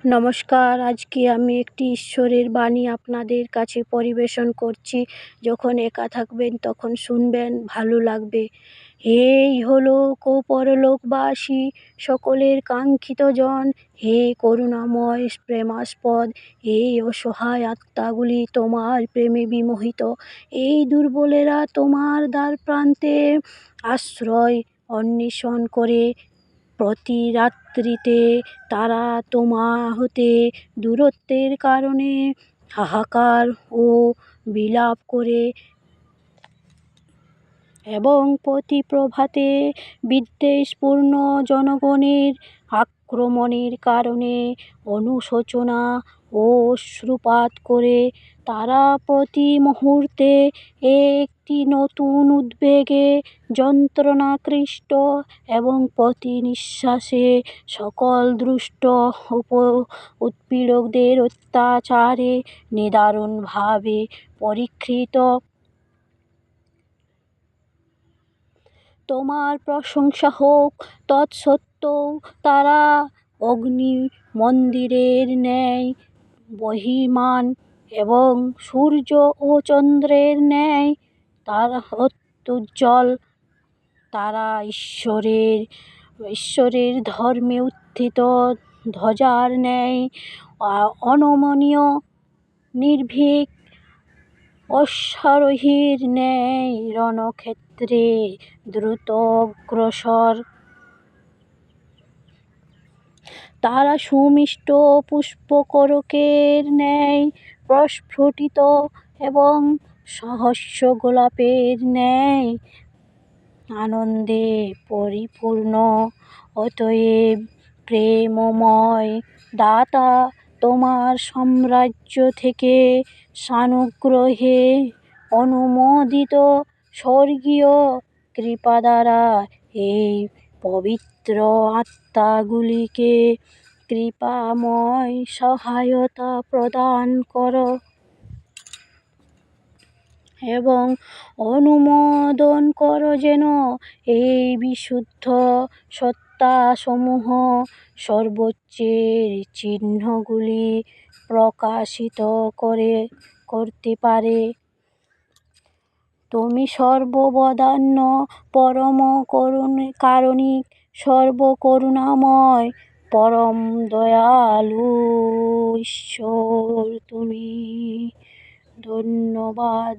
নমস্কার, আজকে আমি একটি ঈশ্বরের বাণী আপনাদের কাছে পরিবেশন করছি। যখন একা থাকবেন তখন শুনবেন, ভালো লাগবে। এই হলো পরলোকবাসী সকলের কাঙ্ক্ষিত জন, হে করুণাময় প্রেমাস্পদ, এই অসহায় আত্মাগুলি তোমার প্রেমে বিমোহিত। এই দুর্বলেরা তোমার দ্বার প্রান্তে আশ্রয় অন্বেষণ করে। প্রতি রাত্রিতে তারা তোমা হতে দূরত্বের কারণে হাহাকার ও বিলাপ করে, এবং প্রতি প্রভাতে বিদ্বেষপূর্ণ জনগণের আক্রমণের কারণে অনুশোচনা ও অশ্রুপাত করে। তারা প্রতি মুহূর্তে একটি নতুন উদ্বেগে যন্ত্রণাক্লিষ্ট, এবং প্রতি নিঃশ্বাসে সকল দুষ্ট উৎপীড়কদের অত্যাচারে নিদারুণভাবে পরীক্ষিত। তোমার প্রশংসা হোক, তৎসত্ত্বেও তারা অগ্নিমন্দিরের ন্যায় বহ্নিমান, এবং সূর্য ও চন্দ্রের ন্যায় তারা অত্যুজ্জ্বল। তারা ঈশ্বরের ধর্মে উত্থিত ধ্বজার ন্যায় অনমনীয়, নির্ভীক অশ্বারোহীর ন্যায় রণক্ষেত্রে দ্রুত অগ্রসর। তারা সুমিষ্ট পুষ্পকরকের ন্যায় প্রস্ফুটিত, এবং সহস্র গোলাপের ন্যায় আনন্দে পরিপূর্ণ। অতএব প্রেমময় দাতা, তোমার সাম্রাজ্য থেকে সানুগ্রহে অনুমোদিত স্বর্গীয় কৃপা দ্বারা এই পবিত্র আত্মাগুলিকে কৃপাময় সহায়তা প্রদান করো, এবং অনুমোদন করো যেন এই বিশুদ্ধ সত্তাসমূহ সর্বোচ্চের চিহ্নগুলি প্রকাশিত করতে পারে। তুমি সর্ববদান্য, পরম কারুণিক, সর্বকরুণাময়, পরম দয়ালু ঈশ্বর তুমি। ধন্যবাদ।